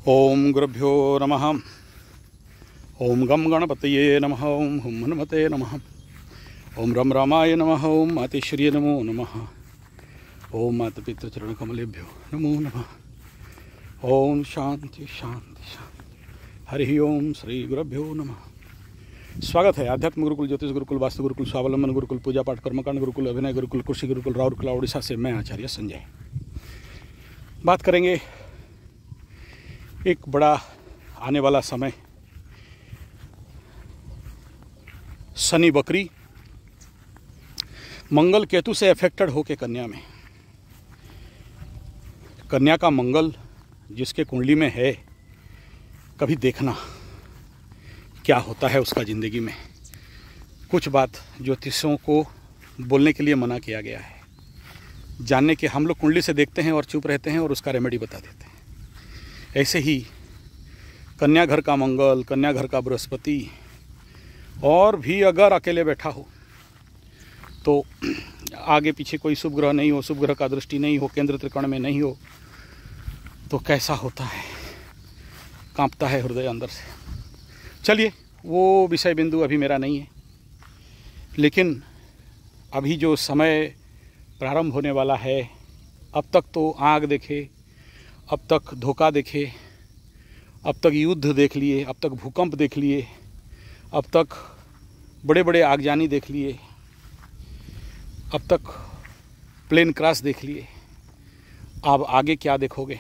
ओम गुरुभ्यो नमः। ओम गम गणपतये नमः। ओम हुम हनुमते नमः। ओम रम रामाय नमः। ओम मातेश्वर्ये नमो नमः। ओम मातपितृचरण कमलेभ्यो नमो नमः। ओम शांति शांति शांति। हरि ओम श्री गुरुभ्यो नमः। स्वागत है आध्यात्म गुरुकुल, ज्योतिष गुरुकुल, वास्तु गुरुकुल, स्वावलंबन गुरुकुल, पूजा पाठ कर्मकांड गुरुकुल, अभिनय गुरुकुल, कृषि गुरुकुल, राउरकेला उड़ीसा से मैं आचार्य संजय। बात करेंगे एक बड़ा आने वाला समय, शनि बकरी मंगल केतु से अफेक्टेड होके कन्या में। कन्या का मंगल जिसके कुंडली में है, कभी देखना क्या होता है उसका ज़िंदगी में। कुछ बात ज्योतिषों को बोलने के लिए मना किया गया है, जानने के हम लोग कुंडली से देखते हैं और चुप रहते हैं और उसका रेमेडी बता देते हैं। ऐसे ही कन्या घर का मंगल, कन्या घर का बृहस्पति, और भी अगर अकेले बैठा हो तो आगे पीछे कोई शुभ ग्रह नहीं हो, शुभ ग्रह का दृष्टि नहीं हो, केंद्र त्रिकोण में नहीं हो, तो कैसा होता है, कांपता है हृदय अंदर से। चलिए, वो विषय बिंदु अभी मेरा नहीं है, लेकिन अभी जो समय प्रारंभ होने वाला है, अब तक तो आग देखे, अब तक धोखा देखे, अब तक युद्ध देख लिए, अब तक भूकंप देख लिए, अब तक बड़े बड़े आगजनी देख लिए, अब तक प्लेन क्रैश देख लिए। अब आगे क्या देखोगे,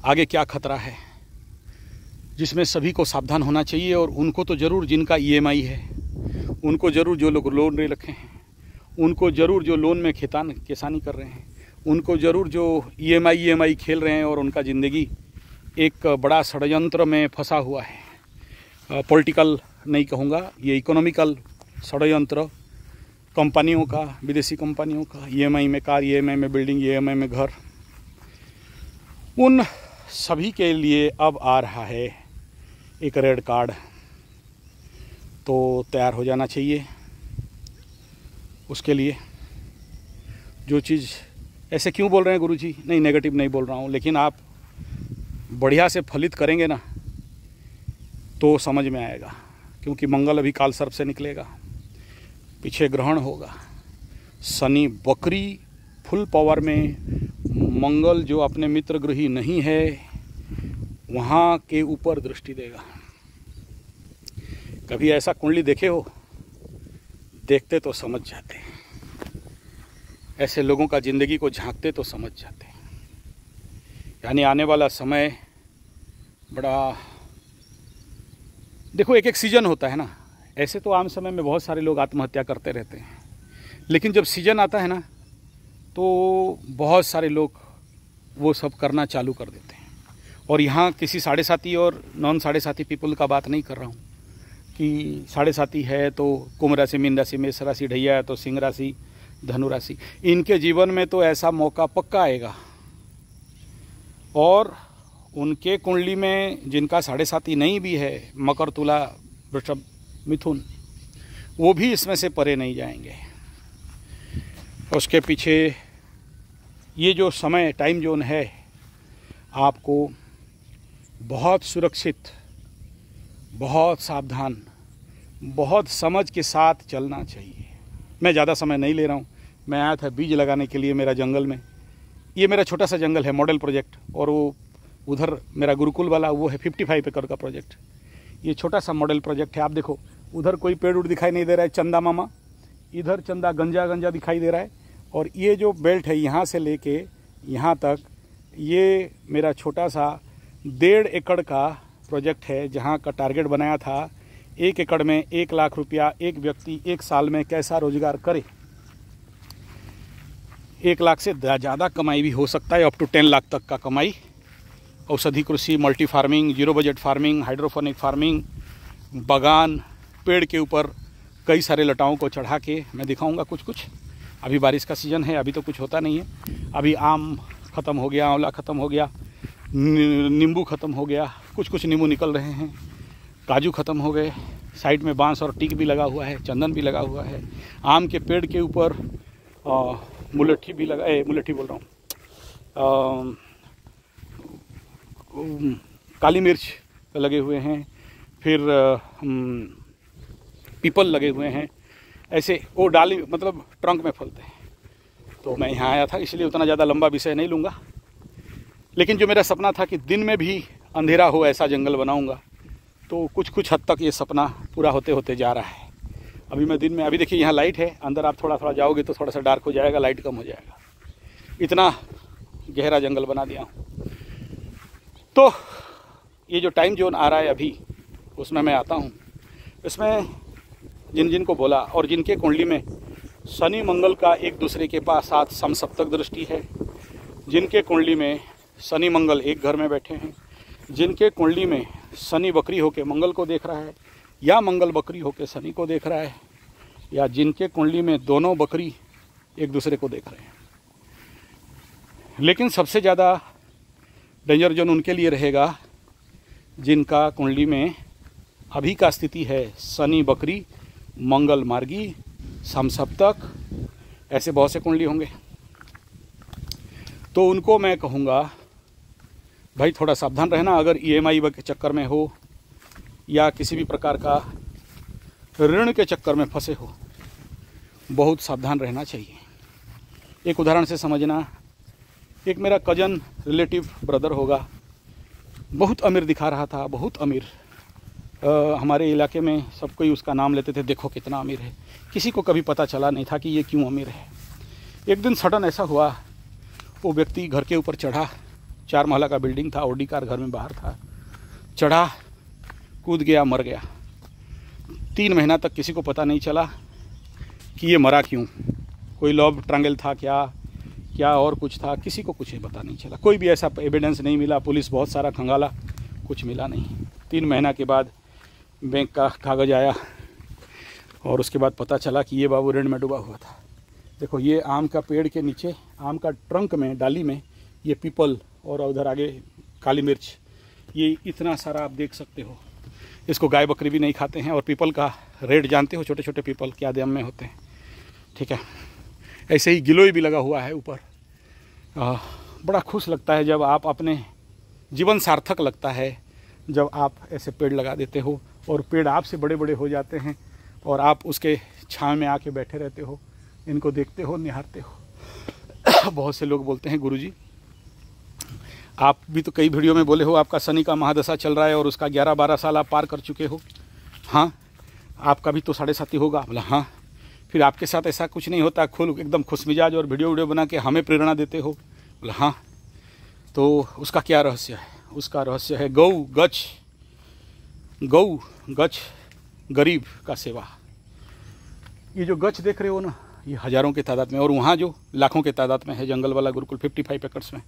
आगे क्या खतरा है, जिसमें सभी को सावधान होना चाहिए। और उनको तो ज़रूर, जिनका ईएमआई है, उनको ज़रूर, जो लोग लोन ले रखे हैं, उनको ज़रूर, जो लोन में किसानी कर रहे हैं, उनको ज़रूर, जो ईएमआई खेल रहे हैं और उनका ज़िंदगी एक बड़ा षड्यंत्र में फंसा हुआ है। पॉलिटिकल नहीं कहूँगा, ये इकोनॉमिकल षड्यंत्र, कंपनियों का, विदेशी कंपनियों का, ईएमआई में कार, ईएमआई में बिल्डिंग, ईएमआई में घर, उन सभी के लिए अब आ रहा है एक रेड कार्ड। तो तैयार हो जाना चाहिए उसके लिए। जो चीज़, ऐसे क्यों बोल रहे हैं गुरुजी? नहीं, नेगेटिव नहीं बोल रहा हूँ, लेकिन आप बढ़िया से फलित करेंगे ना तो समझ में आएगा। क्योंकि मंगल अभी काल सर्प से निकलेगा, पीछे ग्रहण होगा, शनि बकरी फुल पावर में, मंगल जो अपने मित्र गृही नहीं है वहाँ के ऊपर दृष्टि देगा। कभी ऐसा कुंडली देखे हो? देखते तो समझ जाते हैं, ऐसे लोगों का ज़िंदगी को झांकते तो समझ जाते हैं। यानी आने वाला समय बड़ा, देखो, एक एक सीजन होता है ना। ऐसे तो आम समय में बहुत सारे लोग आत्महत्या करते रहते हैं, लेकिन जब सीजन आता है ना तो बहुत सारे लोग वो सब करना चालू कर देते हैं। और यहाँ किसी साढ़े साथी और नॉन साढ़े साथी पीपल का बात नहीं कर रहा हूँ कि साढ़े साथी है तो कुंभ राशि, मीन राशि, मेष राशि, ढैया है तो सिंह राशि, धनु राशि, इनके जीवन में तो ऐसा मौका पक्का आएगा। और उनके कुंडली में जिनका साढ़े साथी नहीं भी है, मकर, तुला, वृषभ, मिथुन, वो भी इसमें से परे नहीं जाएंगे। उसके पीछे ये जो समय, टाइम जोन है, आपको बहुत सुरक्षित, बहुत सावधान, बहुत समझ के साथ चलना चाहिए। मैं ज़्यादा समय नहीं ले रहा हूँ। मैं आया था बीज लगाने के लिए मेरा जंगल में। ये मेरा छोटा सा जंगल है, मॉडल प्रोजेक्ट, और वो उधर मेरा गुरुकुल वाला वो है 55 एकड़ का प्रोजेक्ट। ये छोटा सा मॉडल प्रोजेक्ट है। आप देखो, उधर कोई पेड़ उड़ दिखाई नहीं दे रहा है, चंदा मामा, इधर चंदा गंजा दिखाई दे रहा है। और ये जो बेल्ट है यहाँ से लेके यहाँ तक, ये मेरा छोटा सा 1.5 एकड़ का प्रोजेक्ट है, जहाँ का टारगेट बनाया था 1 एकड़ में 1 लाख रुपया एक व्यक्ति 1 साल में कैसा रोजगार करे। 1 लाख से ज़्यादा कमाई भी हो सकता है, अप टू 10 लाख तक का कमाई। औषधि कृषि, multi farming, zero budget farming, hydroponic farming, बागान, पेड़ के ऊपर कई सारे लताओं को चढ़ा के मैं दिखाऊंगा कुछ कुछ। अभी बारिश का सीज़न है, अभी तो कुछ होता नहीं है। अभी आम ख़त्म हो गया, आंवला ख़त्म हो गया, नींबू ख़त्म हो गया, कुछ नींबू निकल रहे हैं, काजू ख़त्म हो गए, साइड में बांस और टीक भी लगा हुआ है, चंदन भी लगा हुआ है। आम के पेड़ के ऊपर मुलट्ठी भी लगा, मुलट्ठी बोल रहा हूँ, काली मिर्च लगे हुए हैं, फिर पीपल लगे हुए हैं, ऐसे वो डाली मतलब ट्रंक में फलते हैं। तो मैं यहाँ आया था, इसलिए उतना ज़्यादा लंबा विषय नहीं लूँगा, लेकिन जो मेरा सपना था कि दिन में भी अंधेरा हो ऐसा जंगल बनाऊँगा, तो कुछ हद तक ये सपना पूरा होते होते जा रहा है। अभी मैं दिन में, अभी देखिए यहाँ लाइट है, अंदर आप थोड़ा थोड़ा जाओगे तो थोड़ा सा डार्क हो जाएगा, लाइट कम हो जाएगा, इतना गहरा जंगल बना दिया हूँ। तो ये जो टाइम जोन आ रहा है अभी, उसमें मैं आता हूँ। इसमें जिन को बोला और जिनके कुंडली में शनि मंगल का एक दूसरे के पास साथ समसप्तक दृष्टि है, जिनके कुंडली में शनि मंगल एक घर में बैठे हैं, जिनके कुंडली में शनि बकरी होकर मंगल को देख रहा है या मंगल बकरी होकर शनि को देख रहा है, या जिनके कुंडली में दोनों बकरी एक दूसरे को देख रहे हैं। लेकिन सबसे ज़्यादा डेंजर जोन उनके लिए रहेगा जिनका कुंडली में अभी का स्थिति है शनि बकरी, मंगल मार्गी, समसप्तक, ऐसे बहुत से कुंडली होंगे। तो उनको मैं कहूँगा भाई थोड़ा सावधान रहना। अगर EMI के चक्कर में हो या किसी भी प्रकार का ऋण के चक्कर में फंसे हो, बहुत सावधान रहना चाहिए। एक उदाहरण से समझना, एक मेरा कजन रिलेटिव ब्रदर होगा, बहुत अमीर दिखा रहा था, बहुत अमीर। हमारे इलाके में सब कोई उसका नाम लेते थे, देखो कितना अमीर है। किसी को कभी पता चला नहीं था कि ये क्यों अमीर है। एक दिन सडन ऐसा हुआ, वो व्यक्ति घर के ऊपर चढ़ा, 4 महला का बिल्डिंग था, ऑडी कार घर में बाहर था, चढ़ा, कूद गया, मर गया। 3 महीना तक किसी को पता नहीं चला कि ये मरा क्यों, कोई लव ट्रायंगल था क्या और कुछ था, किसी को कुछ पता नहीं चला। कोई भी ऐसा एविडेंस नहीं मिला, पुलिस बहुत सारा खंगाला, कुछ मिला नहीं। 3 महीना के बाद बैंक का कागज़ आया और उसके बाद पता चला कि ये बाबू ऋण में डूबा हुआ था। देखो ये आम का पेड़ के नीचे, आम का ट्रंक में, डाली में ये पीपल और उधर आगे काली मिर्च, ये इतना सारा आप देख सकते हो। इसको गाय बकरी भी नहीं खाते हैं। और पीपल का रेट जानते हो, छोटे छोटे पीपल क्या दाम में होते हैं, ठीक है। ऐसे ही गिलोय भी लगा हुआ है ऊपर। बड़ा खुश लगता है जब आप अपने जीवन सार्थक लगता है जब आप ऐसे पेड़ लगा देते हो और पेड़ आपसे बड़े बड़े हो जाते हैं और आप उसके छांव में आके बैठे रहते हो, इनको देखते हो, निहारते हो। बहुत से लोग बोलते हैं गुरुजी, आप भी तो कई वीडियो में बोले हो आपका शनि का महादशा चल रहा है और उसका 11-12 साल आप पार कर चुके हो। हाँ, आपका भी तो 7.5 होगा। बोला हाँ। फिर आपके साथ ऐसा कुछ नहीं होता, एकदम खुशमिजाज और वीडियो बना के हमें प्रेरणा देते हो। बोला हाँ। तो उसका क्या रहस्य है? उसका रहस्य है गौ गच गरीब का सेवा। ये जो गच देख रहे हो ना, ये हज़ारों के तादाद में, और वहाँ जो लाखों के तादाद में है जंगल वाला गुरुकुल 55 एकड़ में।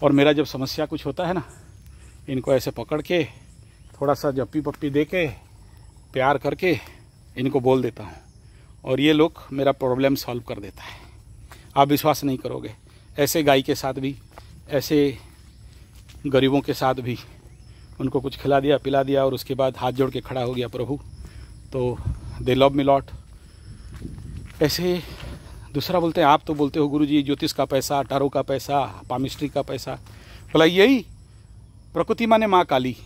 और मेरा जब समस्या कुछ होता है ना, इनको ऐसे पकड़ के थोड़ा सा जप्पी पप्पी दे के प्यार करके इनको बोल देता हूँ और ये लोग मेरा प्रॉब्लम सॉल्व कर देता है। आप विश्वास नहीं करोगे, ऐसे गाय के साथ भी, ऐसे गरीबों के साथ भी उनको कुछ खिला दिया पिला दिया और उसके बाद हाथ जोड़ के खड़ा हो गया, प्रभु तो दे लव मी लॉट। ऐसे दूसरा बोलते हैं, आप तो बोलते हो गुरुजी ज्योतिष का पैसा, टारो का पैसा, पामिस्ट्री का पैसा। बोला यही प्रकृति माने माँ काली,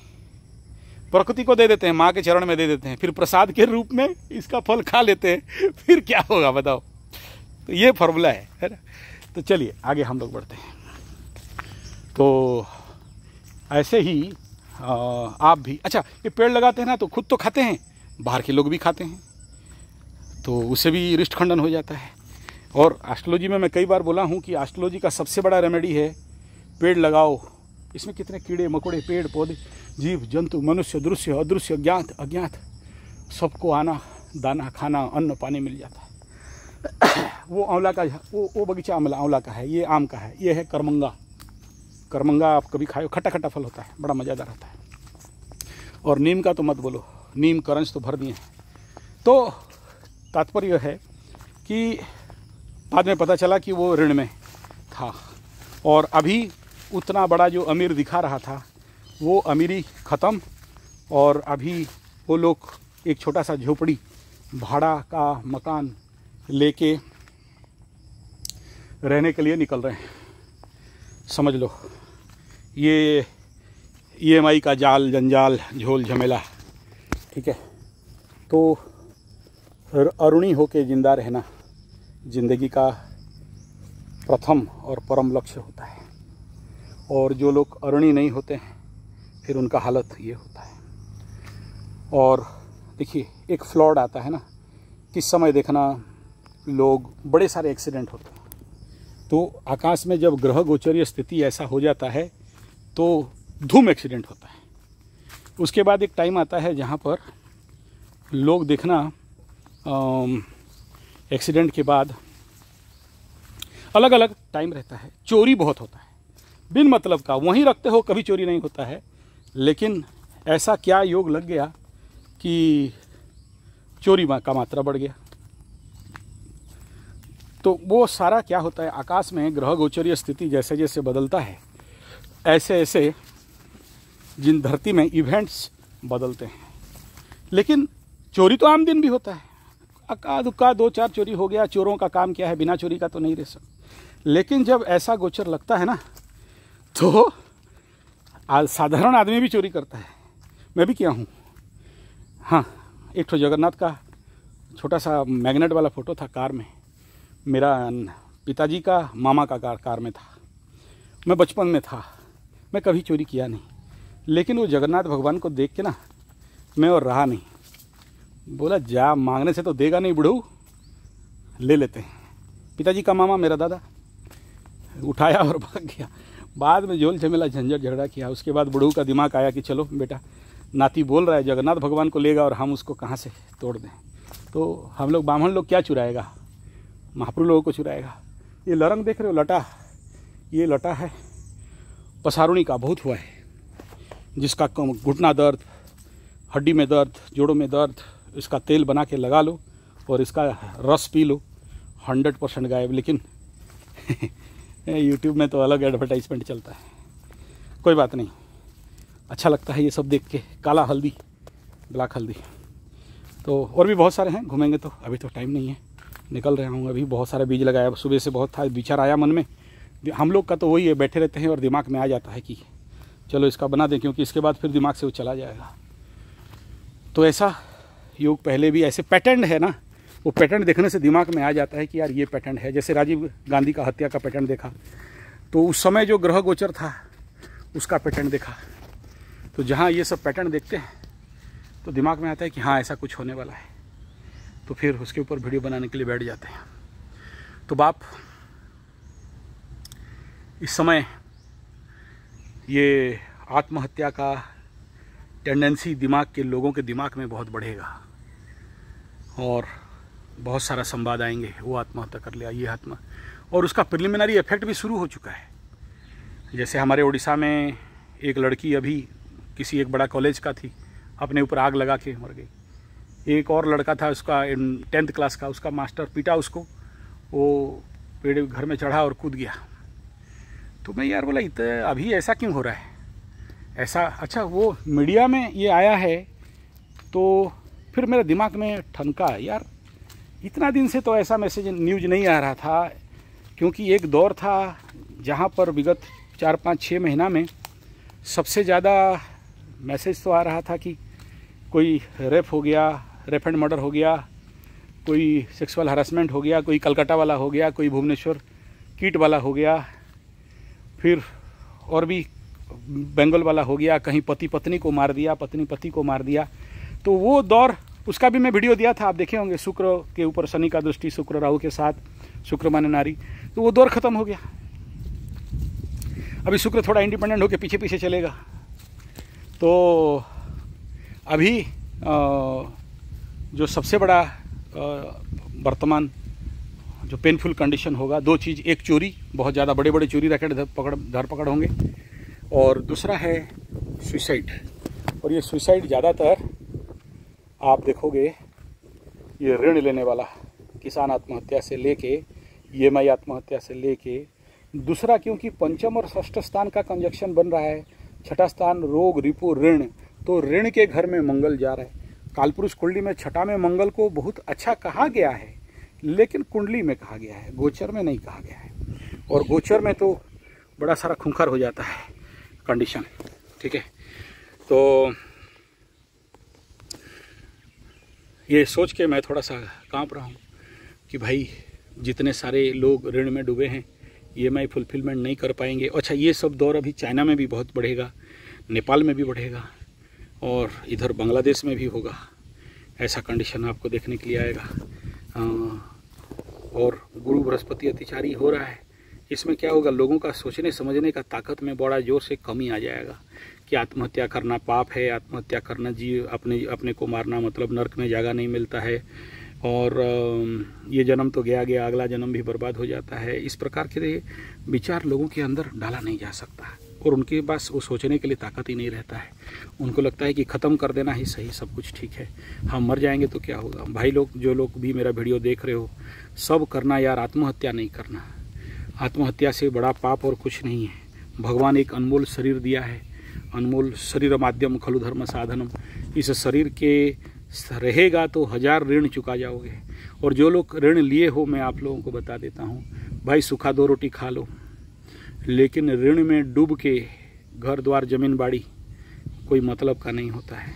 प्रकृति को दे देते हैं, माँ के चरण में दे देते हैं, फिर प्रसाद के रूप में इसका फल खा लेते हैं, फिर क्या होगा बताओ। तो ये फॉर्मूला है ना। तो चलिए आगे हम लोग बढ़ते हैं। तो ऐसे ही आप भी, अच्छा ये पेड़ लगाते हैं ना तो खुद तो खाते हैं, बाहर के लोग भी खाते हैं, तो उससे भी रिष्ट खंडन हो जाता है। और एस्ट्रोलॉजी में मैं कई बार बोला हूँ कि एस्ट्रोलॉजी का सबसे बड़ा रेमेडी है पेड़ लगाओ। इसमें कितने कीड़े मकोड़े, पेड़ पौधे, जीव जंतु, मनुष्य, दृश्य अदृश्य, ज्ञात अज्ञात, सबको आना दाना खाना अन्न पानी मिल जाता है। वो आंवला का, वो बगीचा आंवला का है, ये आम का है, ये है करमंगा। करमंगा आप कभी खाए, खट्टा खट्टा फल होता है, बड़ा मज़ेदार होता है। और नीम का तो मत बोलो, नीम करंज तो भर दिए हैं। तो तात्पर्य है कि बाद में पता चला कि वो ऋण में था और अभी उतना बड़ा जो अमीर दिखा रहा था वो अमीरी ख़त्म और अभी वो लोग एक छोटा सा झोपड़ी, भाड़ा का मकान लेके रहने के लिए निकल रहे हैं। समझ लो, ये EMI का जाल जंजाल झोल झमेला, ठीक है। तो अरुणी होके जिंदा रहना ज़िंदगी का प्रथम और परम लक्ष्य होता है। और जो लोग अरुणी नहीं होते हैं फिर उनका हालत ये होता है। और देखिए एक फ्लॉड आता है ना, किस समय देखना लोग बड़े सारे एक्सीडेंट होते हैं। तो आकाश में जब ग्रह गोचरीय स्थिति ऐसा हो जाता है तो धूम एक्सीडेंट होता है। उसके बाद एक टाइम आता है जहाँ पर लोग देखना एक्सीडेंट के बाद अलग अलग टाइम रहता है। चोरी बहुत होता है बिन मतलब का, वहीं रखते हो कभी चोरी नहीं होता है। लेकिन ऐसा क्या योग लग गया कि चोरी का मात्रा बढ़ गया। तो वो सारा क्या होता है, आकाश में ग्रह गोचरीय स्थिति जैसे जैसे बदलता है ऐसे ऐसे जिन धरती में इवेंट्स बदलते हैं। लेकिन चोरी तो आम दिन भी होता है, अक्का दुक्का 2-4 चोरी हो गया। चोरों का काम क्या है, बिना चोरी का तो नहीं रह सकते। लेकिन जब ऐसा गोचर लगता है ना तो साधारण आदमी भी चोरी करता है। मैं भी किया हूँ। हाँ, एक तो जगन्नाथ का छोटा सा मैग्नेट वाला फ़ोटो था कार में, मेरा पिताजी का मामा का कार में था। मैं बचपन में था, मैं कभी चोरी किया नहीं। लेकिन वो जगन्नाथ भगवान को देख के ना मैं और रहा नहीं, बोला जा मांगने से तो देगा नहीं बुढ़ऊ, ले लेते हैं। पिताजी का मामा मेरा दादा उठाया और भाग गया। बाद में झोल झमेला झंझट झगड़ा किया। उसके बाद बुढ़ऊ का दिमाग आया कि चलो बेटा, नाती बोल रहा है जगन्नाथ भगवान को लेगा और हम उसको कहाँ से तोड़ दें। तो हम लोग ब्राह्मण लोग क्या चुराएगा, महाप्रभु लोगों को चुराएगा। ये लरंग देख रहे हो, लटा, ये लटा है पसारुणी का, बहुत हुआ है, जिसका घुटना दर्द, हड्डी में दर्द, जोड़ों में दर्द, इसका तेल बना के लगा लो और इसका रस पी लो, 100% गायब। लेकिन यूट्यूब में तो अलग एडवर्टाइजमेंट चलता है। कोई बात नहीं, अच्छा लगता है ये सब देख के। काला हल्दी, ब्लैक हल्दी। तो और भी बहुत सारे हैं, घूमेंगे तो। अभी तो टाइम नहीं है, निकल रहा हूँ। अभी बहुत सारे बीज लगाया, सुबह से बहुत था विचार आया मन में। हम लोग का तो वही है, बैठे रहते हैं और दिमाग में आ जाता है कि चलो इसका बना दें, क्योंकि इसके बाद फिर दिमाग से वो चला जाएगा। तो ऐसा योग पहले भी ऐसे पैटर्न है ना, वो पैटर्न देखने से दिमाग में आ जाता है कि यार ये पैटर्न है। जैसे राजीव गांधी का हत्या का पैटर्न देखा तो उस समय जो ग्रह गोचर था उसका पैटर्न देखा। तो जहाँ ये सब पैटर्न देखते हैं तो दिमाग में आता है कि हाँ ऐसा कुछ होने वाला है, तो फिर उसके ऊपर वीडियो बनाने के लिए बैठ जाते हैं। तो बाप इस समय ये आत्महत्या का टेंडेंसी दिमाग के लोगों के दिमाग में बहुत बढ़ेगा और बहुत सारा संवाद आएंगे, वो आत्महत्या कर लिया, ये आत्मा, और उसका प्रिलिमिनरी इफेक्ट भी शुरू हो चुका है। जैसे हमारे उड़ीसा में एक लड़की अभी किसी एक बड़ा कॉलेज का थी, अपने ऊपर आग लगा के मर गई। एक और लड़का था, उसका 10th क्लास का, उसका मास्टर पीटा उसको, वो पेड़ घर में चढ़ा और कूद गया। तो मैं यार बोला अभी ऐसा क्यों हो रहा है ऐसा। अच्छा, वो मीडिया में ये आया है तो फिर मेरे दिमाग में ठनका, यार इतना दिन से तो ऐसा मैसेज न्यूज़ नहीं आ रहा था। क्योंकि एक दौर था जहाँ पर विगत 4-5-6 महीना में सबसे ज़्यादा मैसेज तो आ रहा था कि कोई रेप हो गया, रेप एंड मर्डर हो गया, कोई सेक्सुअल हरासमेंट हो गया, कोई कलकत्ता वाला हो गया, कोई भुवनेश्वर कीट वाला हो गया, फिर और भी बंगाल वाला हो गया, कहीं पति पत्नी को मार दिया, पत्नी पति को मार दिया। तो वो दौर, उसका भी मैं वीडियो दिया था, आप देखे होंगे। शुक्र के ऊपर शनि का दृष्टि, शुक्र राहु के साथ, शुक्र माने नारी। तो वो दौर ख़त्म हो गया। अभी शुक्र थोड़ा इंडिपेंडेंट होकर पीछे पीछे चलेगा। तो अभी जो सबसे बड़ा वर्तमान जो पेनफुल कंडीशन होगा, 2 चीज़, एक चोरी, बहुत ज़्यादा बड़े बड़े चोरी रैकेट धरपकड़ होंगे, और दूसरा है सुसाइड। और ये सुसाइड ज़्यादातर आप देखोगे ये ऋण लेने वाला, किसान आत्महत्या से लेके EMI आत्महत्या से लेके, दूसरा क्योंकि पंचम और षष्ठ स्थान का कंजक्शन बन रहा है, छठा स्थान रोग रिपु ऋण, तो ऋण के घर में मंगल जा रहा है। कालपुरुष कुंडली में छठा में मंगल को बहुत अच्छा कहा गया है, लेकिन कुंडली में कहा गया है, गोचर में नहीं कहा गया है। और गोचर में तो बड़ा सारा खूंखार हो जाता है कंडीशन, ठीक है। तो ये सोच के मैं थोड़ा सा कांप रहा हूँ कि भाई जितने सारे लोग ऋण में डूबे हैं, EMI फुलफिलमेंट नहीं कर पाएंगे। अच्छा, ये सब दौर अभी चाइना में भी बहुत बढ़ेगा, नेपाल में भी बढ़ेगा और इधर बांग्लादेश में भी होगा। ऐसा कंडीशन आपको देखने के लिए आएगा। और गुरु बृहस्पति अतिचारी हो रहा है। इसमें क्या होगा, लोगों का सोचने समझने का ताकत में बड़ा जोर से कमी आ जाएगा कि आत्महत्या करना पाप है, आत्महत्या करना अपने को मारना मतलब नर्क में जगह नहीं मिलता है, और ये जन्म तो गया गया, अगला जन्म भी बर्बाद हो जाता है। इस प्रकार के विचार लोगों के अंदर डाला नहीं जा सकता और उनके पास वो सोचने के लिए ताकत ही नहीं रहता है। उनको लगता है कि ख़त्म कर देना ही सही, सब कुछ ठीक है, हम मर जाएंगे तो क्या होगा। भाई लोग, जो लोग भी मेरा वीडियो देख रहे हो, सब करना यार, आत्महत्या नहीं करना। आत्महत्या से बड़ा पाप और कुछ नहीं है। भगवान एक अनमोल शरीर दिया है, अनमोल शरीर माध्यम खलु धर्म साधनम। इस शरीर के रहेगा तो 1000 ऋण चुका जाओगे। और जो लोग ऋण लिए हो, मैं आप लोगों को बता देता हूँ, भाई सूखा 2 रोटी खा लो, लेकिन ऋण में डूब के घर द्वार जमीन बाड़ी कोई मतलब का नहीं होता है।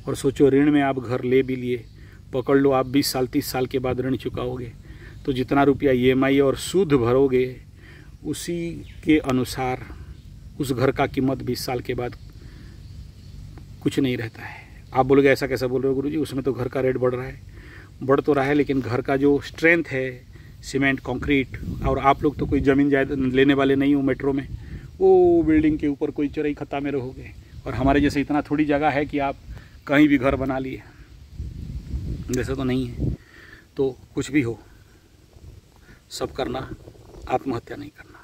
और सोचो, ऋण में आप घर ले भी लिए, पकड़ लो आप 20 साल 30 साल के बाद ऋण चुकाओगे तो जितना रुपया EMI और सूद भरोगे उसी के अनुसार उस घर का कीमत 20 साल के बाद कुछ नहीं रहता है। आप बोलोगे ऐसा कैसा बोल रहे हो गुरुजी, उसमें तो घर का रेट बढ़ रहा है। बढ़ तो रहा है, लेकिन घर का जो स्ट्रेंथ है, सीमेंट कंक्रीट, और आप लोग तो कोई ज़मीन जायदाद लेने वाले नहीं हो मेट्रो में, वो बिल्डिंग के ऊपर कोई चरई खत्ता में रहोगे। और हमारे जैसे इतना थोड़ी जगह है कि आप कहीं भी घर बना लिए, जैसा तो नहीं है। तो कुछ भी हो, सब करना, आत्महत्या नहीं करना।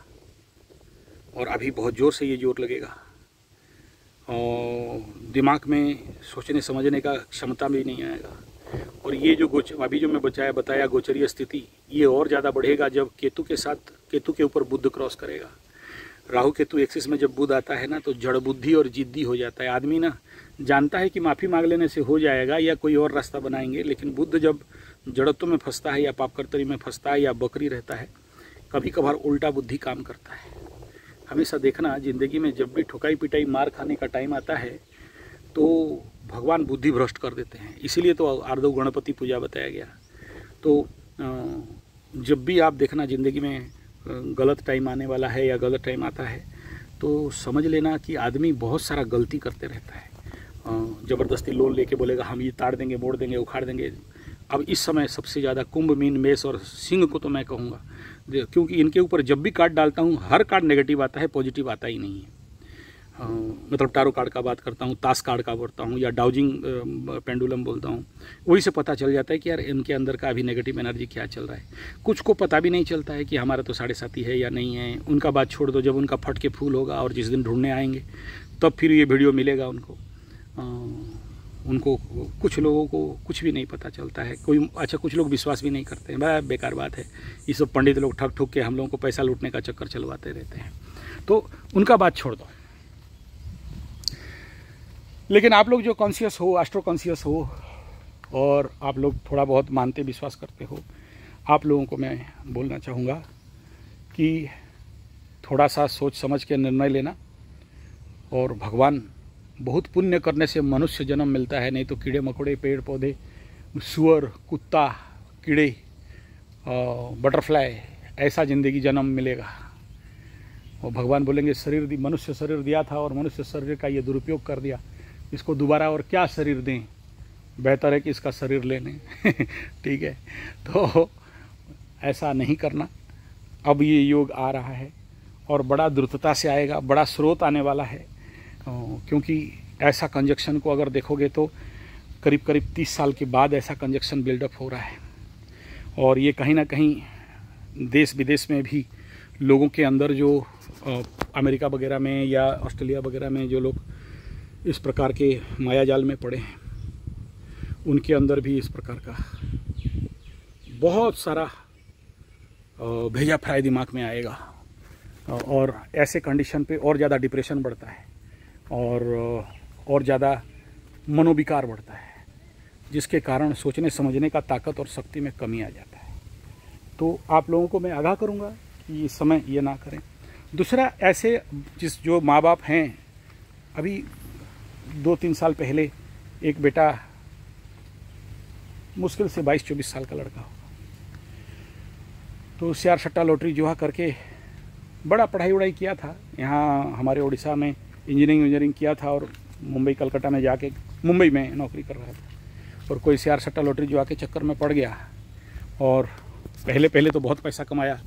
और अभी बहुत ज़ोर से ये जोर लगेगा और दिमाग में सोचने समझने का क्षमता भी नहीं आएगा। और ये जो अभी जो मैं बताया गोचरीय स्थिति, ये और ज़्यादा बढ़ेगा जब केतु के ऊपर बुध क्रॉस करेगा। राहु केतु एक्सिस में जब बुध आता है ना, तो जड़ बुद्धि और जिद्दी हो जाता है आदमी ना। जानता है कि माफ़ी मांग लेने से हो जाएगा या कोई और रास्ता बनाएंगे, लेकिन बुध जब जड़त्व में फंसता है या पापकर्तरी में फंसता है या बकरी रहता है, कभी कभार उल्टा बुद्धि काम करता है। हमेशा देखना, ज़िंदगी में जब भी ठुकाई पिटाई मार खाने का टाइम आता है तो भगवान बुद्धि भ्रष्ट कर देते हैं। इसीलिए तो आर्दव गणपति पूजा बताया गया। तो जब भी आप देखना ज़िंदगी में गलत टाइम आने वाला है या गलत टाइम आता है, तो समझ लेना कि आदमी बहुत सारा गलती करते रहता है। ज़बरदस्ती लोन लेके बोलेगा हम ये ताड़ देंगे, मोड़ देंगे, उखाड़ देंगे। अब इस समय सबसे ज़्यादा कुंभ, मीन, मेष और सिंह को तो मैं कहूँगा, क्योंकि इनके ऊपर जब भी कार्ड डालता हूँ हर कार्ड नेगेटिव आता है, पॉजिटिव आता ही नहीं है। मतलब टारो कार्ड का बात करता हूँ, ताश कार्ड का बोलता हूँ, या डाउजिंग पेंडुलम बोलता हूँ, वही से पता चल जाता है कि यार इनके अंदर का अभी नेगेटिव एनर्जी क्या चल रहा है। कुछ को पता भी नहीं चलता है कि हमारा तो 7.5 है या नहीं है। उनका बात छोड़ दो, जब उनका फट के फूल होगा और जिस दिन ढूंढने आएंगे तब फिर ये वीडियो मिलेगा उनको। कुछ लोगों को कुछ भी नहीं पता चलता है। कुछ लोग विश्वास भी नहीं करते हैं, बड़ा बेकार बात है। ये सब पंडित लोग ठग ठुक के हम लोगों को पैसा लूटने का चक्कर चलवाते रहते हैं, तो उनका बात छोड़ दो। लेकिन आप लोग जो कॉन्शियस हो, एस्ट्रो कॉन्शियस हो, और आप लोग थोड़ा बहुत मानते विश्वास करते हो, आप लोगों को मैं बोलना चाहूँगा कि थोड़ा सा सोच समझ के निर्णय लेना। और भगवान, बहुत पुण्य करने से मनुष्य जन्म मिलता है, नहीं तो कीड़े मकोड़े, पेड़ पौधे, सुअर, कुत्ता, कीड़े, बटरफ्लाई, ऐसा ज़िंदगी जन्म मिलेगा। और भगवान बोलेंगे मनुष्य शरीर दिया था और मनुष्य शरीर का ये दुरुपयोग कर दिया, इसको दोबारा और क्या शरीर दें, बेहतर है कि इसका शरीर ले लें। ठीक है, तो ऐसा नहीं करना। अब ये योग आ रहा है और बड़ा द्रुतता से आएगा, बड़ा स्रोत आने वाला है। क्योंकि ऐसा कंजक्शन को अगर देखोगे तो करीब करीब 30 साल के बाद ऐसा कंजक्शन बिल्डअप हो रहा है। और ये कहीं ना कहीं देश विदेश में भी लोगों के अंदर, जो अमेरिका वगैरह में या ऑस्ट्रेलिया वगैरह में जो लोग इस प्रकार के मायाजाल में पड़े हैं, उनके अंदर भी इस प्रकार का बहुत सारा भेजा फ्राई दिमाग में आएगा। और ऐसे कंडीशन पे और ज़्यादा डिप्रेशन बढ़ता है और ज़्यादा मनोविकार बढ़ता है, जिसके कारण सोचने समझने का ताकत और शक्ति में कमी आ जाता है। तो आप लोगों को मैं आगाह करूँगा कि इस समय ये ना करें। दूसरा, ऐसे जो माँ बाप हैं, अभी 2-3 साल पहले एक बेटा मुश्किल से 22-24 साल का लड़का होगा, तो शेयर सट्टा लॉटरी जुआ करके बड़ा पढ़ाई वढ़ाई किया था, यहाँ हमारे उड़ीसा में इंजीनियरिंग किया था और मुंबई कलकत्ता में जाके मुंबई में नौकरी कर रहा था, और कोई शेयर सट्टा लॉटरी जुआ के चक्कर में पड़ गया और पहले तो बहुत पैसा कमाया।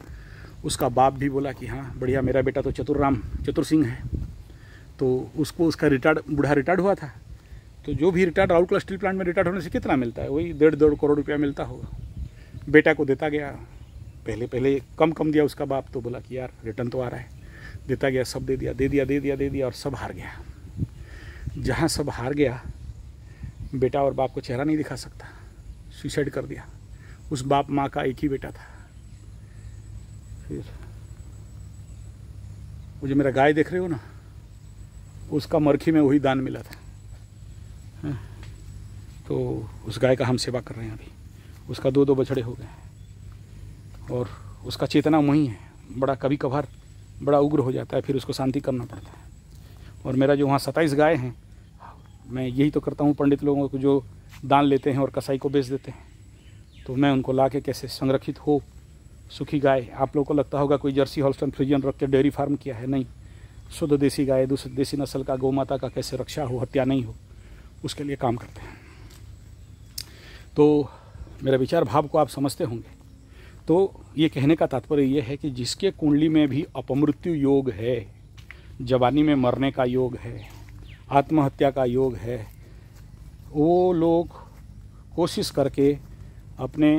उसका बाप भी बोला कि हाँ बढ़िया, मेरा बेटा तो चतुर सिंह है, तो उसको उसका बूढ़ा रिटायर्ड हुआ था, तो जो भी रिटायर्ड राउरकेला स्टील प्लांट में रिटायर्ड होने से कितना मिलता है, वही 1.5 करोड़ रुपया मिलता होगा। बेटा को देता गया, पहले कम दिया उसका बाप, तो बोला कि यार रिटर्न तो आ रहा है, देता गया, सब दे दिया और सब हार गया। जहाँ सब हार गया, बेटा और बाप को चेहरा नहीं दिखा सकता, सुसाइड कर दिया। उस बाप माँ का एक ही बेटा था। फिर वो जो मेरा गाय देख रहे हो ना, उसका मरखी में वही दान मिला था, तो उस गाय का हम सेवा कर रहे हैं अभी। उसका 2 बछड़े हो गए और उसका चेतना वही है, बड़ा कभी कभार बड़ा उग्र हो जाता है, फिर उसको शांति करना पड़ता है। और मेरा जो वहाँ 27 गाय हैं, मैं यही तो करता हूँ, पंडित लोगों को जो दान लेते हैं और कसाई को बेच देते हैं, तो मैं उनको ला के कैसे संरक्षित हो सुखी गाय। आप लोगों को लगता होगा कोई जर्सी हॉल्स्टन फ्रीजियन रख के डेयरी फार्म किया है, नहीं, शुद्ध देसी गाय, देसी नस्ल का गौ माता का कैसे रक्षा हो, हत्या नहीं हो, उसके लिए काम करते हैं। तो मेरा विचार भाव को आप समझते होंगे। तो ये कहने का तात्पर्य ये है कि जिसके कुंडली में भी अपमृत्यु योग है, जवानी में मरने का योग है, आत्महत्या का योग है, वो लोग कोशिश करके अपने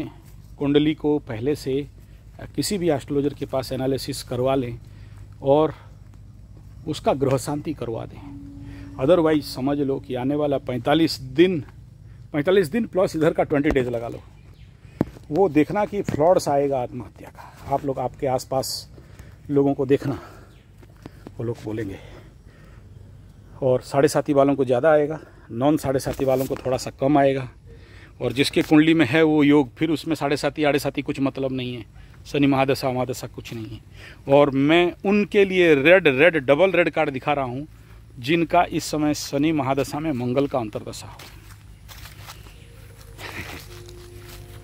कुंडली को पहले से किसी भी एस्ट्रोलॉजर के पास एनालिसिस करवा लें और उसका ग्रह शांति करवा दें। अदरवाइज समझ लो कि आने वाला 45 दिन प्लस इधर का 20 डेज लगा लो, वो देखना कि फ्लड्स आएगा आत्महत्या का। आप लोग आपके आसपास लोगों को देखना, वो लोग बोलेंगे। और 7.5 वालों को ज़्यादा आएगा, नॉन 7.5 वालों को थोड़ा सा कम आएगा। और जिसके कुंडली में है वो योग, फिर उसमें 7.5 कुछ मतलब नहीं है, शनि महादशा कुछ नहीं है। और मैं उनके लिए रेड डबल रेड कार्ड दिखा रहा हूँ जिनका इस समय शनि महादशा में मंगल का अंतर्दशा हो।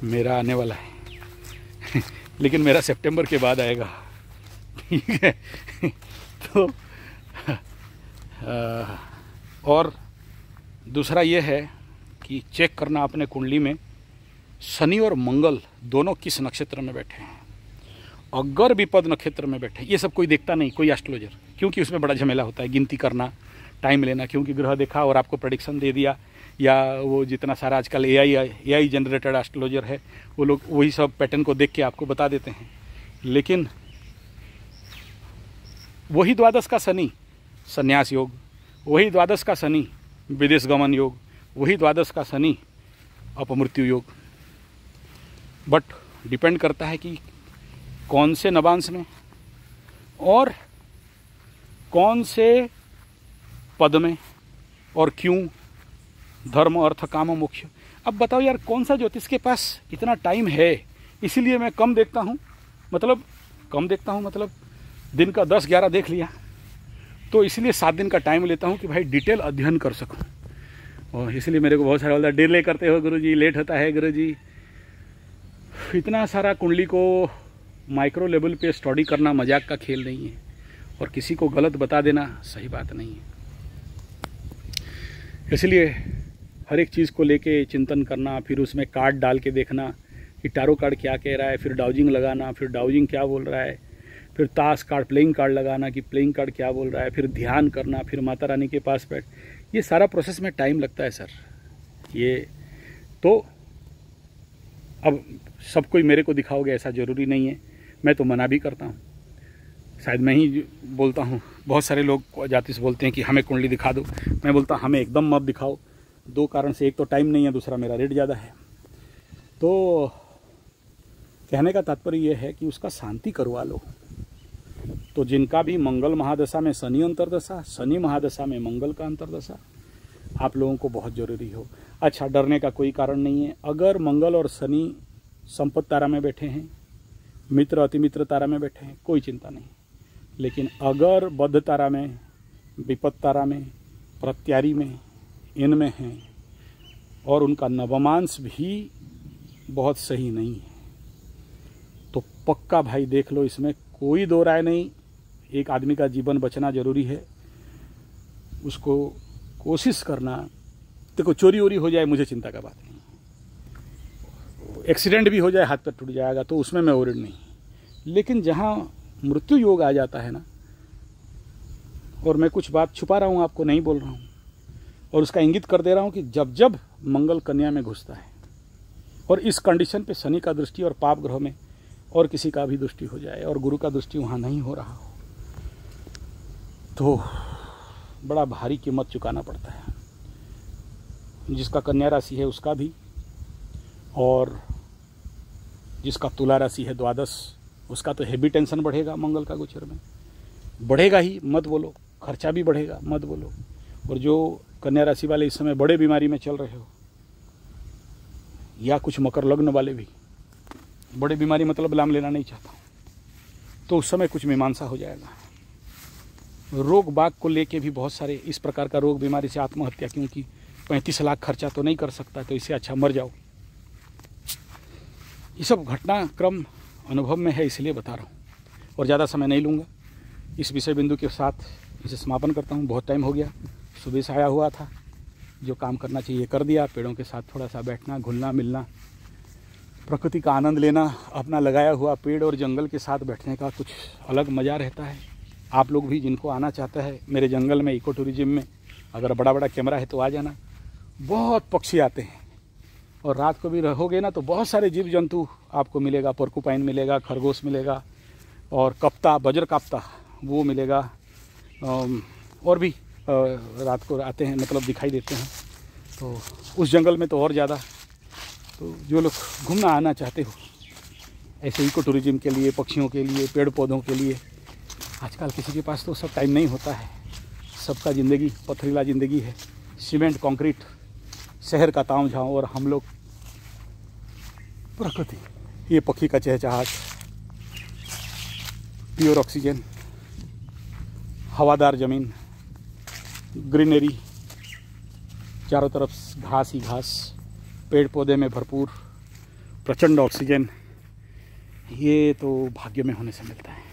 मेरा आने वाला है लेकिन मेरा सितंबर के बाद आएगा, ठीक है। तो और दूसरा ये है कि चेक करना अपने कुंडली में शनि और मंगल दोनों किस नक्षत्र में बैठे हैं। अगर विपद नक्षत्र में बैठे, ये सब कोई देखता नहीं, कोई एस्ट्रोलॉजर, क्योंकि उसमें बड़ा झमेला होता है, गिनती करना, टाइम लेना, क्योंकि ग्रह देखा और आपको प्रेडिक्शन दे दिया, या वो जितना सारा आजकल एआई जनरेटेड एस्ट्रोलॉजर है, वो लोग वही सब पैटर्न को देख के आपको बता देते हैं। लेकिन वही द्वादश का शनि संन्यास योग, वही द्वादश का शनि विदेश गमन योग, वही द्वादश का शनि अपमृत्यु योग। बट डिपेंड करता है कि कौन से नवांश में और कौन से पद में और क्यों, धर्म अर्थ काम मुख्य। अब बताओ यार, कौन सा ज्योतिष के पास इतना टाइम है। इसीलिए मैं कम देखता हूँ, मतलब दिन का 10-11 देख लिया, तो इसलिए 7 दिन का टाइम लेता हूँ कि भाई डिटेल अध्ययन कर सकूँ। और इसलिए मेरे को बहुत सारा बोलता है डिले करते हो गुरुजी, लेट होता है गुरुजी। इतना सारा कुंडली को माइक्रो लेवल पे स्टडी करना मजाक का खेल नहीं है, और किसी को गलत बता देना सही बात नहीं है। इसलिए हर एक चीज़ को लेके चिंतन करना, फिर उसमें कार्ड डाल के देखना कि टारो कार्ड क्या कह रहा है, फिर डाउजिंग लगाना, फिर डाउजिंग क्या बोल रहा है, फिर ताश कार्ड प्लेइंग कार्ड लगाना कि प्लेइंग कार्ड क्या बोल रहा है, फिर ध्यान करना, फिर माता रानी के पास बैठ, ये सारा प्रोसेस में टाइम लगता है सर। ये तो अब सब कोई मेरे को दिखाओगे ऐसा ज़रूरी नहीं है, मैं तो मना भी करता हूँ, शायद मैं ही बोलता हूँ। बहुत सारे लोग ज्योतिष बोलते हैं कि हमें कुंडली दिखा दो, मैं बोलता हमें एकदम मत दिखाओ। 2 कारण से, एक तो टाइम नहीं है, दूसरा मेरा रेट ज़्यादा है। तो कहने का तात्पर्य यह है कि उसका शांति करवा लो। तो जिनका भी मंगल महादशा में शनि अंतर्दशा, शनि महादशा में मंगल का अंतर्दशा, आप लोगों को बहुत ज़रूरी हो। अच्छा, डरने का कोई कारण नहीं है। अगर मंगल और शनि संपत्ति तारा में बैठे हैं, मित्र अतिमित्र तारा में बैठे हैं, कोई चिंता नहीं। लेकिन अगर बद्ध तारा में, विपत्त तारा में, प्रत्यारी में इनमें हैं और उनका नवमांश भी बहुत सही नहीं है। तो पक्का भाई देख लो, इसमें कोई दो राय नहीं। एक आदमी का जीवन बचना जरूरी है, उसको कोशिश करना। देखो चोरी वोरी हो जाए मुझे चिंता का बात नहीं, एक्सीडेंट भी हो जाए, हाथ पैर टूट जाएगा तो उसमें मैं वरीड नहीं, लेकिन जहाँ मृत्यु योग आ जाता है ना, और मैं कुछ बात छुपा रहा हूँ, आपको नहीं बोल रहा हूँ, और उसका इंगित कर दे रहा हूँ कि जब जब मंगल कन्या में घुसता है और इस कंडीशन पे शनि का दृष्टि और पाप ग्रह में और किसी का भी दृष्टि हो जाए और गुरु का दृष्टि वहाँ नहीं हो रहा हो, तो बड़ा भारी कीमत चुकाना पड़ता है। जिसका कन्या राशि है उसका भी, और जिसका तुला राशि है द्वादश, उसका तो हेवी टेंशन बढ़ेगा मंगल का गोचर में, बढ़ेगा ही, मत बोलो। खर्चा भी बढ़ेगा, मत बोलो। और जो कन्या राशि वाले इस समय बड़े बीमारी में चल रहे हो, या कुछ मकर लग्न वाले भी, बड़े बीमारी मतलब नाम लेना नहीं चाहता हूँ, तो उस समय कुछ मीमांसा हो जाएगा। रोग बाग को लेके भी बहुत सारे इस प्रकार का रोग बीमारी से आत्महत्या, क्योंकि 35 लाख खर्चा तो नहीं कर सकता, तो इससे अच्छा मर जाओ। ये सब घटनाक्रम अनुभव में है, इसलिए बता रहा हूँ और ज़्यादा समय नहीं लूँगा। इस विषय बिंदु के साथ इसे समापन करता हूँ। बहुत टाइम हो गया, सुबह से आया हुआ था, जो काम करना चाहिए कर दिया। पेड़ों के साथ थोड़ा सा बैठना, घुलना मिलना, प्रकृति का आनंद लेना, अपना लगाया हुआ पेड़ और जंगल के साथ बैठने का कुछ अलग मज़ा रहता है। आप लोग भी जिनको आना चाहता है मेरे जंगल में, इको टूरिज्म में, अगर बड़ा बड़ा कैमरा है तो आ जाना। बहुत पक्षी आते हैं और रात को भी रहोगे ना तो बहुत सारे जीव जंतु आपको मिलेगा। पोर्कुपाइन मिलेगा, खरगोश मिलेगा, और कप्ता, बजर काप्ता वो मिलेगा, और भी रात को आते हैं, मतलब दिखाई देते हैं। तो उस जंगल में तो और ज़्यादा। तो जो लोग घूमना आना चाहते हो ऐसे इको टूरिज्म के लिए, पक्षियों के लिए, पेड़ पौधों के लिए, आजकल किसी के पास तो सब टाइम नहीं होता है। सबका ज़िंदगी पथरीला ज़िंदगी है, सीमेंट कंक्रीट, शहर का ताम झाम, और हम लोग प्रकृति, ये पक्षी का चहचहाट, प्योर ऑक्सीजन, हवादार ज़मीन, ग्रीनरी, चारों तरफ घास ही घास, पेड़ पौधे में भरपूर, प्रचंड ऑक्सीजन, ये तो भाग्य में होने से मिलता है।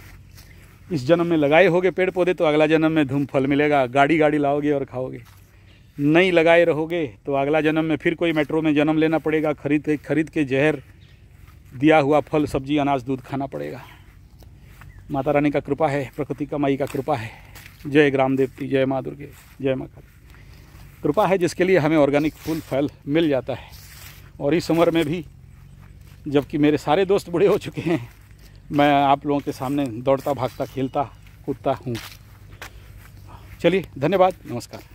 इस जन्म में लगाए होगे पेड़ पौधे तो अगला जन्म में धूम फल मिलेगा, गाड़ी गाड़ी लाओगे और खाओगे। नहीं लगाए रहोगे तो अगला जन्म में फिर कोई मेट्रो में जन्म लेना पड़ेगा, खरीद के जहर दिया हुआ फल सब्जी अनाज दूध खाना पड़ेगा। माता रानी का कृपा है, प्रकृति का माई का कृपा है। जय ग्राम देवती, जय माँ दुर्गे, जय माँ काली। कृपा है जिसके लिए हमें ऑर्गेनिक फूल फल मिल जाता है। और इस उम्र में भी, जबकि मेरे सारे दोस्त बूढ़े हो चुके हैं, मैं आप लोगों के सामने दौड़ता भागता खेलता कूदता हूँ। चलिए, धन्यवाद, नमस्कार।